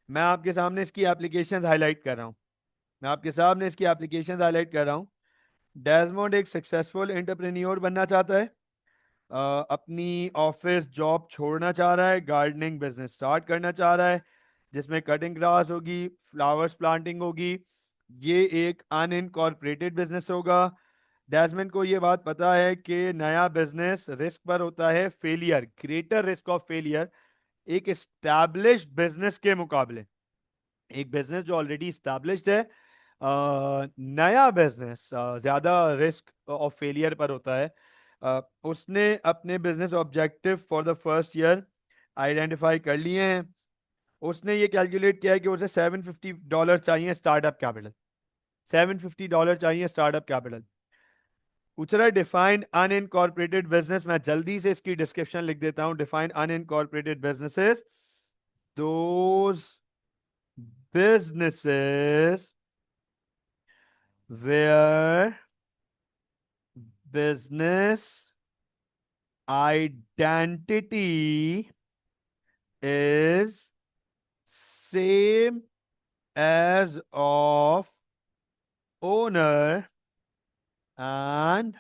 मैं आपके सामने इसकी एप्लीकेशंस हाईलाइट कर रहा हूं, मैं आपके सामने इसकी एप्लीकेशंस हाईलाइट कर रहा हूं। डेजमोंड एक सक्सेसफुल एंटरप्रेन्योर बनना चाहता है, अपनी ऑफिस जॉब छोड़ना चाह रहा है, गार्डनिंग बिजनेस स्टार्ट करना चाह रहा है जिसमें कटिंग ग्रास होगी, फ्लावर्स प्लांटिंग होगी। ये एक अनइनकॉर्पोरेटेड बिजनेस होगा। डेजमंड को ये बात पता है कि नया बिजनेस रिस्क पर होता है failure, greater risk of failure एक एस्टैब्लिश्ड बिजनेस के मुकाबले। एक बिजनेस जो ऑलरेडी एस्टैब्लिश्ड है, नया बिजनेस ज्यादा रिस्क ऑफ फेलियर पर होता है। उसने अपने business objective for the first year identify कर लिए हैं। उसने ये कैलकुलेट किया है कि उसे $750 चाहिए स्टार्टअप कैपिटल, $750 चाहिए स्टार्टअप कैपिटल। पूछ रहा है डिफाइन अनइनकॉर्पोरेटेड बिजनेस, मैं जल्दी से इसकी डिस्क्रिप्शन लिख देता हूं। Define unincorporated businesses, those businesses where business identity is same as of owner and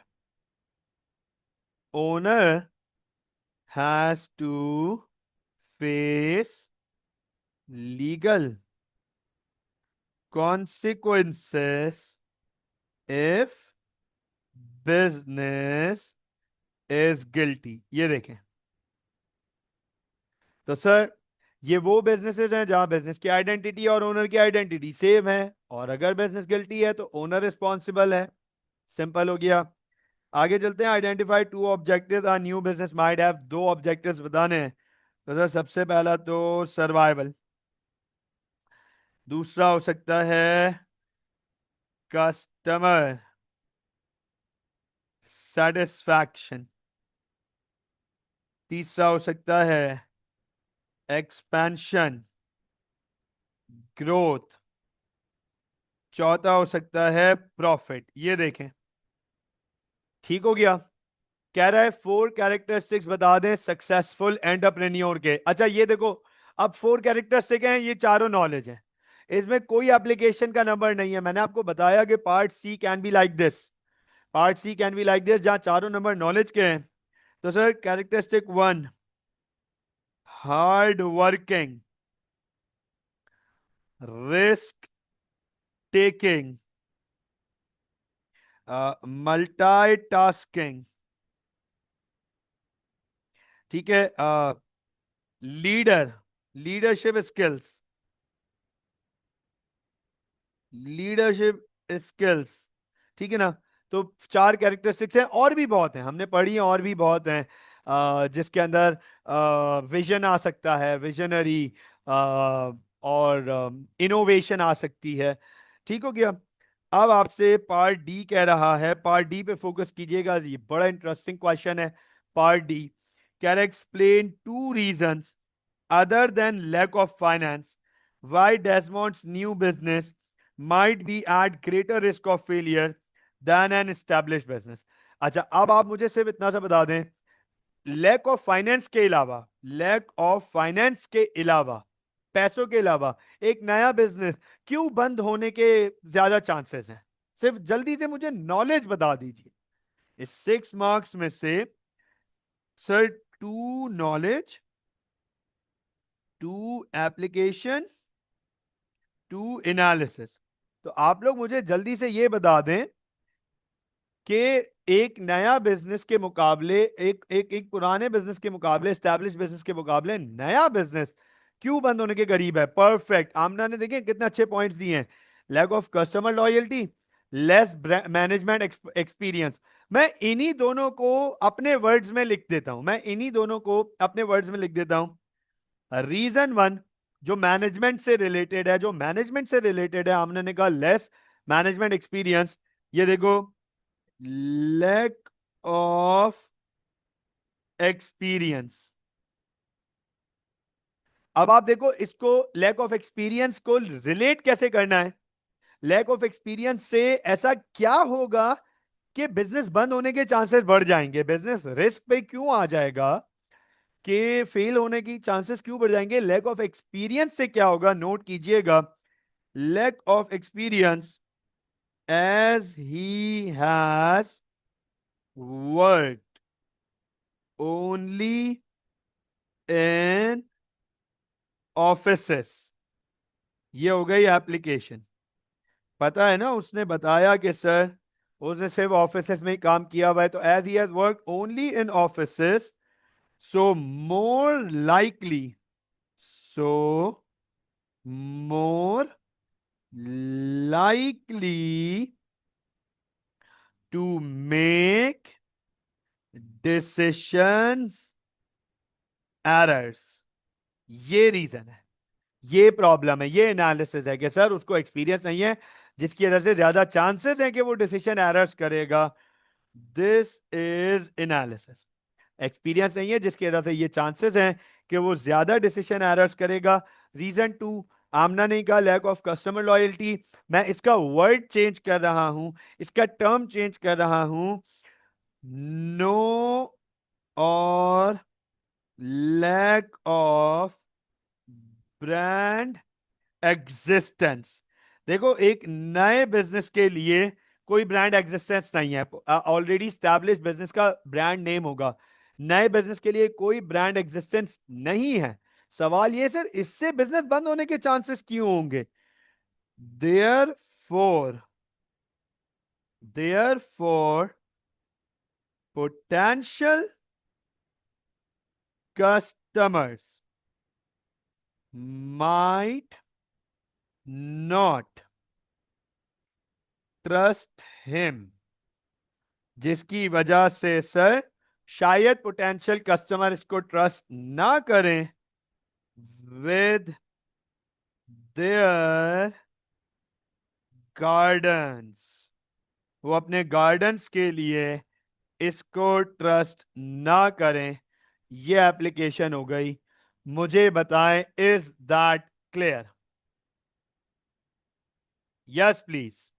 owner has to face legal consequences if business is guilty। ये देखें, तो सर ये वो बिजनेसेस हैं जहां बिजनेस की आइडेंटिटी और ओनर की आइडेंटिटी सेम है, और अगर बिजनेस गिल्टी है तो ओनर रिस्पॉन्सिबल है। सिंपल हो गया। आगे चलते हैं। Identify two objectives are new business might have, दो ऑब्जेक्टिव्स बताने हैं। तो सर सबसे पहला तो सर्वाइवल, दूसरा हो सकता है कस्टमर सेटिस्फैक्शन, तीसरा हो सकता है एक्सपेंशन, ग्रोथ, चौथा हो सकता है प्रॉफिट। ये देखें, ठीक हो गया। कह रहा है 4 कैरेक्टरिस्टिक्स बता दें सक्सेसफुल एंटरप्रेन्योर के। अच्छा ये देखो, अब 4 कैरेक्टरिस्टिक हैं, ये चारों नॉलेज हैं, इसमें कोई एप्लीकेशन का नंबर नहीं है। मैंने आपको बताया कि part C can be like this, part C can be like this, जहां चारों नंबर नॉलेज के हैं। तो sir characteristic 1, hard working, risk taking, multitasking, ठीक है, leader, leadership skills, leadership skills, ठीक है ना। तो 4 कैरेक्टरिस्टिक्स हैं, और भी बहुत हैं, हमने पढ़ी हैं, और भी बहुत हैं, जिसके अंदर विजन आ सकता है, विजनरी, और इनोवेशन आ सकती है। ठीक हो गया। अब आपसे पार्ट डी कह रहा है, पार्ट डी पे फोकस कीजिएगा, ये बड़ा इंटरेस्टिंग क्वेश्चन है। Part D can explain 2 reasons other than lack of finance why Desmond's new business might be at greater risk of failure than an established business। अच्छा अब आप मुझे सिर्फ इतना सा बता दें, लैक ऑफ फाइनेंस के अलावा, लैक ऑफ फाइनेंस के अलावा, पैसों के अलावा, एक नया बिजनेस क्यों बंद होने के ज्यादा चांसेस हैं? सिर्फ जल्दी से मुझे नॉलेज बता दीजिए। इस 6 मार्क्स में से सर 2 नॉलेज, 2 एप्लीकेशन, 2 एनालिसिस। तो आप लोग मुझे जल्दी से ये बता दें कि एक नया बिजनेस के मुकाबले, एक एक एक पुराने बिजनेस के मुकाबले, एस्टैब्लिश बिजनेस के मुकाबले नया बिजनेस क्यों बंद होने के करीब है? परफेक्ट। आमना ने देखें कितने अच्छे पॉइंट्स दिए हैं। Lack of customer loyalty, less management experience. मैं इन्हीं दोनों को अपने वर्ड्स में लिख देता हूं, मैं इन्हीं दोनों को अपने वर्ड्स में लिख देता हूं। रीजन 1 जो मैनेजमेंट से रिलेटेड है, जो मैनेजमेंट से रिलेटेड है, आमने ने कहा लेस मैनेजमेंट एक्सपीरियंस। ये देखो, लैक ऑफ एक्सपीरियंस। अब आप देखो इसको, लैक ऑफ एक्सपीरियंस को रिलेट कैसे करना है? लैक ऑफ एक्सपीरियंस से ऐसा क्या होगा कि बिजनेस बंद होने के चांसेस बढ़ जाएंगे, बिजनेस रिस्क पे क्यों आ जाएगा, कि फेल होने की चांसेस क्यों बढ़ जाएंगे? लैक ऑफ एक्सपीरियंस से क्या होगा, नोट कीजिएगा। Lack of experience as he has worked only in offices. ये हो गई एप्लीकेशन। पता है ना, उसने बताया कि सर उसने सिर्फ ऑफिसेस में ही काम किया हुआ है, तो as he has work only in offices, so more likely, so more likely to make decisions errors। ये रीजन है, ये प्रॉब्लम है, ये एनालिसिस है कि सर उसको एक्सपीरियंस नहीं है, जिसकी वजह से ज्यादा चांसेस हैं कि वो डिसीजन एरर्स करेगा। This is analysis. एक्सपीरियंस नहीं है जिसकी वजह से ये चांसेस हैं कि वो ज्यादा डिसीजन एरर्स करेगा। रीजन 2, आमना ने कहा लैक ऑफ कस्टमर लॉयल्टी, मैं इसका वर्ड चेंज कर रहा हूं, इसका टर्म चेंज कर रहा हूं, नो और लैक ऑफ ब्रांड एग्जिस्टेंस। देखो एक नए बिजनेस के लिए कोई ब्रांड एग्जिस्टेंस नहीं है, ऑलरेडी स्टैब्लिश बिजनेस का ब्रांड नेम होगा। नए बिजनेस के लिए कोई ब्रांड एग्जिस्टेंस नहीं है। सवाल ये सर इससे बिजनेस बंद होने के चांसेस क्यों होंगे? Therefore, therefore potential customers might not trust him, जिसकी वजह से सर शायद पोटेंशियल कस्टमर इसको ट्रस्ट ना करें विद देयर गार्डन्स, वो अपने गार्डन्स के लिए इसको ट्रस्ट ना करें। ये एप्लीकेशन हो गई मुझे बताएं, is that clear? Yes please.